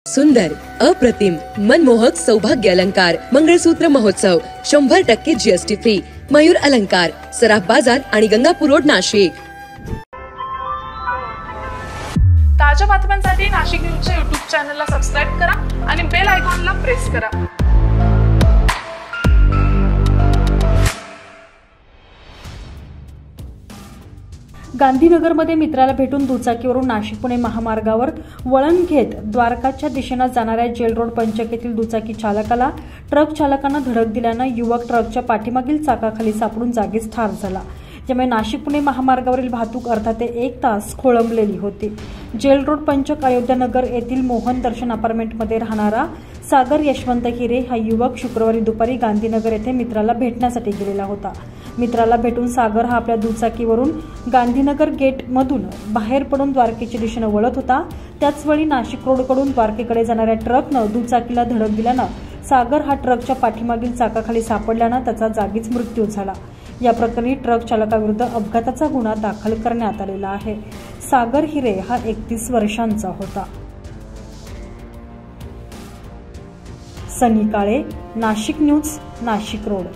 सुंदर, अप्रतिम, मनमोहक सौभाग्य अलंकार मंगळसूत्र महोत्सव 100% जीएसटी फ्री. मयूर अलंकार, सराफ बाजार आणि गंगापूर रोड, नाशिक. ताज्या बातम्यांसाठी नाशिक न्यूजच्या YouTube चॅनलला सबस्क्राइब करा आणि बेल आयकॉनला प्रेस करा. गांधीनगरमध्ये मित्राला भेटून दुचाकीवरून नाशिक पुणे महामार्गावर वळण घेत द्वारकाच्या दिशेने जाणाऱ्या जेल रोड पंचक दुचाकी चालकाला ट्रक चालकानं धडक दिल्यानं युवक ट्रकच्या पाठीमागील चाकाखाली सापडून जागीच ठार झाला. त्यामुळे नाशिक पुणे महामार्गावरील वाहतूक अर्धा ते 1 तास खोळंबलेली होती. जेल रोड पंचक अयोध्यानगर येथील मोहन दर्शन अपार्टमेंटमध्ये राहणारा सागर यशवंत हिरे हा युवक शुक्रवारी दुपारी गांधीनगर येथे मित्राला भेटण्यासाठी गेलेला होता. मित्राला भेटून सागर हा आपल्या दुचाकीवरून गांधीनगर गेटमधून बाहेर पडून द्वारकेच्या दिशेने वळत होता. त्याचवेळी नाशिक रोडकडून द्वारकेकडे जाणाऱ्या ट्रकनं दुचाकीला धडक दिल्यानं सागर हा ट्रकच्या पाठीमागील चाकाखाली सापडल्यानं त्याचा जागीच मृत्यू झाला. या प्रकरणी ट्रक चालकाविरुद्ध अपघाताचा गुन्हा दाखल करण्यात आलेला आहे. सागर हिरे हा 31 वर्षांचा होता. सनी काळे, नाशिक न्यूज, नाशिक रोड.